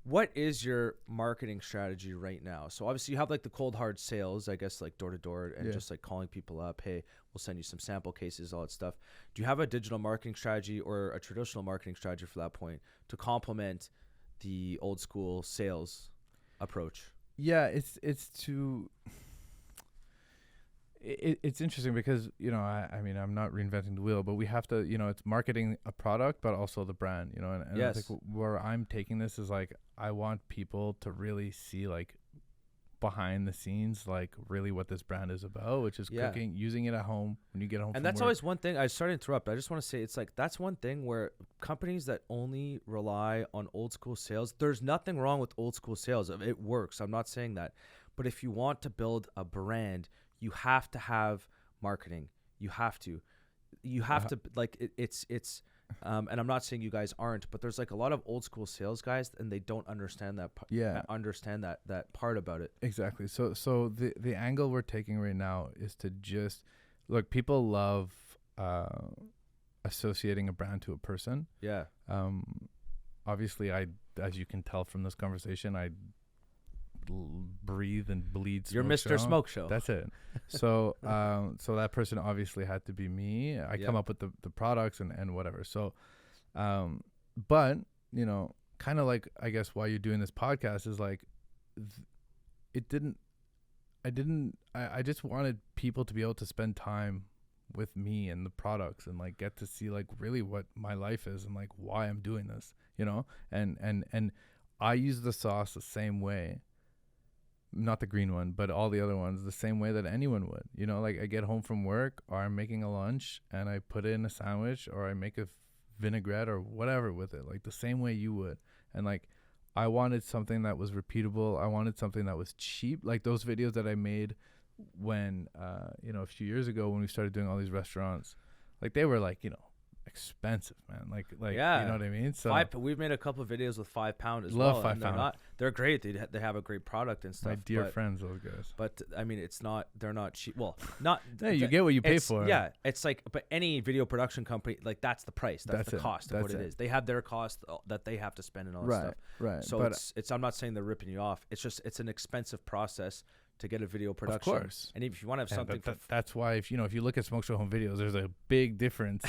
What is your marketing strategy right now? So obviously you have like the cold hard sales, I guess, like door to door and just like calling people up. Hey, we'll send you some sample cases, all that stuff. Do you have a digital marketing strategy or a traditional marketing strategy for that point to complement the old school sales approach? Yeah, it's interesting because, I mean, I'm not reinventing the wheel, but we have to, it's marketing a product, but also the brand, and I think where I'm taking this is like, I want people to really see like behind the scenes, like really what this brand is about, which is cooking, using it at home when you get home. And that's always one thing. I started to interrupt. I just want to say it's like, that's one thing where companies that only rely on old school sales, there's nothing wrong with old school sales. It works. I'm not saying that. But if you want to build a brand, you have to have marketing. You have to like it's and I'm not saying you guys aren't, but there's like a lot of old school sales guys and they don't understand that that part about it. Exactly. So the angle we're taking right now is to just look, people love associating a brand to a person. Yeah. Obviously as you can tell from this conversation, I breathe and bleed You're Mr. Smoke Show. That's it. So so that person obviously had to be me. I come up with the products and whatever. So but kind of like, I guess why you're doing this podcast is like I just wanted people to be able to spend time with me and the products and like get to see like really what my life is and like why I'm doing this, and I use the sauce the same way. Not the green one, but all the other ones the same way that anyone would. Like I get home from work or I'm making a lunch and I put it in a sandwich or I make a vinaigrette or whatever with it, like the same way you would. And like I wanted something that was repeatable. I wanted something that was cheap. Like those videos that I made when, a few years ago when we started doing all these restaurants, like they were like, expensive, man. Like you know what I mean? So we've made a couple of videos with £5 as love well. Love £5. They're great. They have a great product and stuff. My dear friends, those guys. But I mean, they're not cheap. Well, not. Yeah, you get what you pay for. Yeah, it's like, but any video production company, like that's the price. That's the cost of what it is. They have their cost that they have to spend and all that stuff. Right. So it's I'm not saying they're ripping you off. It's an expensive process to get a video production. Of course. And if you want to have something, that's why if you look at Smoke Show home videos, there's a big difference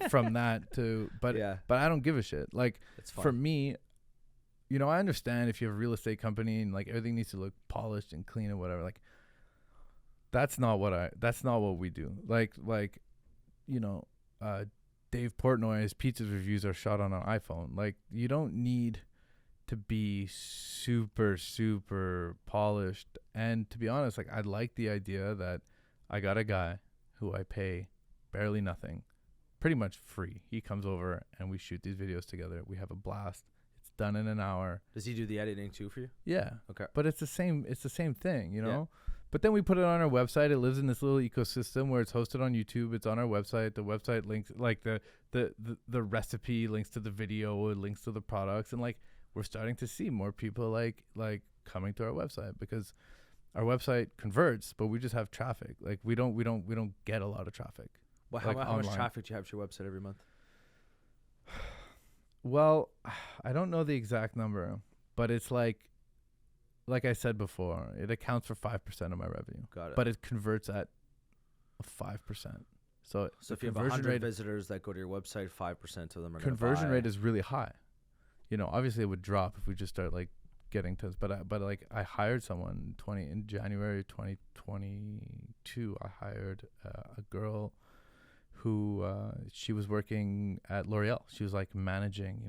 from that to. But I don't give a shit. Like for me, I understand if you have a real estate company and like everything needs to look polished and clean and whatever. Like that's not what we do. Like Dave Portnoy's pizza reviews are shot on an iPhone. Like you don't need to be super, super polished. And to be honest, like I like the idea that I got a guy who I pay barely nothing, pretty much free. He comes over and we shoot these videos together. We have a blast. It's done in an hour. Does he do the editing too for you? Yeah. Okay. But it's the same thing, Yeah. But then we put it on our website. It lives in this little ecosystem where it's hosted on YouTube. It's on our website. The website links, like the recipe links to the video, it links to the products, and like we're starting to see more people like coming to our website because our website converts, but we just have traffic. Like we don't get a lot of traffic. Well, how much traffic do you have to your website every month? Well, I don't know the exact number, but it's like I said before, it accounts for 5% of my revenue. Got it. But it converts at 5%. So if you have 100 visitors that go to your website, 5% of them are conversion rate is really high. Obviously it would drop if we just start like getting to, but like I hired someone in January 2022. I hired a girl who she was working at L'Oreal. She was like managing,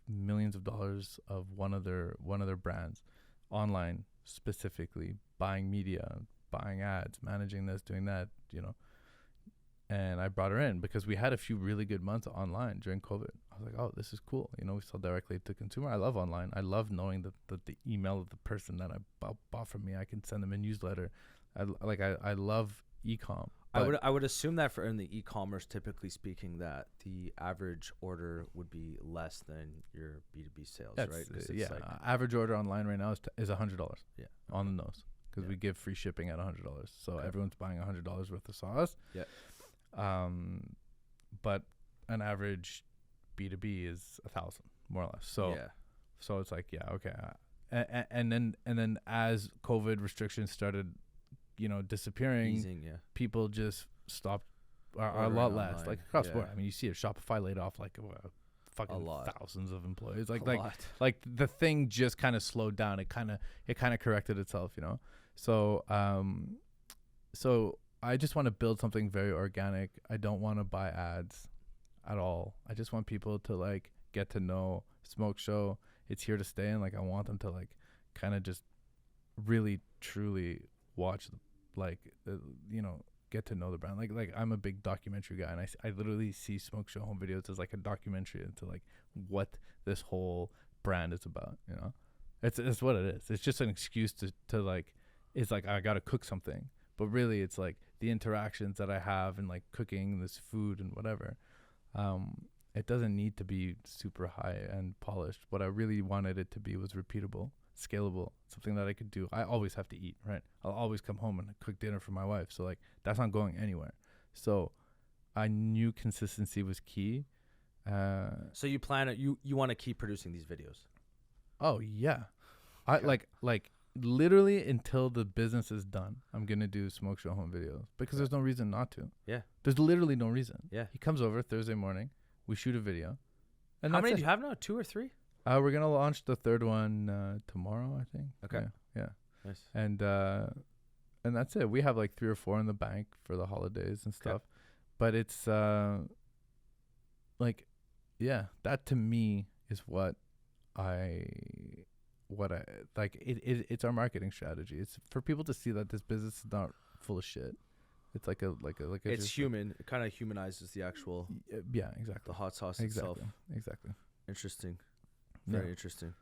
millions of dollars of one of their brands online, specifically buying media, buying ads, managing this, doing that, And I brought her in because we had a few really good months online during COVID. I was like, oh, this is cool. We sell directly to consumer. I love online. I love knowing that the email of the person that I bought from me, I can send them a newsletter. I love e-com. I would assume that in the e-commerce, typically speaking, that the average order would be less than your B2B sales, right? Yeah. Average order online right now is $100. Yeah. On the nose. Because we give free shipping at $100. So everyone's buying $100 worth of sauce. Yeah. But an average B2B is 1,000, more or less. So So it's like, yeah, okay. And then as COVID restrictions started, disappearing, Easing, yeah. people just stopped, are a Ordering lot less, online, like across yeah. board. I mean, you see it. Shopify laid off like fucking A lot. thousands of employees. A Like lot. like the thing just kind of slowed down. It kind of corrected itself, So so I just want to build something very organic. I don't want to buy ads at all. I just want people to like get to know Smoke Show. It's here to stay, and like I want them to like kind of just really truly watch, get to know the brand. Like I'm a big documentary guy, and I literally see Smoke Show home videos as like a documentary into like what this whole brand is about. It's what it is. It's just an excuse to like, it's like I gotta cook something, but really it's like the interactions that I have and like cooking this food and whatever. It doesn't need to be super high and polished. What I really wanted it to be was repeatable, scalable, something that I could do. I always have to eat, right? I'll always come home and cook dinner for my wife. So like that's not going anywhere. So I knew consistency was key. So you plan it, you want to keep producing these videos? Oh yeah. I Okay. like literally until the business is done, I'm going to do Smoke Show home videos because there's no reason not to. Yeah. There's literally no reason. Yeah. He comes over Thursday morning, we shoot a video. And How that's many it. do you have now? 2 or 3? We're gonna launch the third one tomorrow, I think. Okay. Yeah. Nice. And that's it. We have like 3 or 4 in the bank for the holidays and stuff. But it's like, yeah, that to me is what I like. It's our marketing strategy. It's for people to see that this business is not full of shit. It's like a It's human. It kind of humanizes the actual yeah, exactly. the hot sauce Exactly. itself. Exactly. Interesting. Yeah. Very interesting.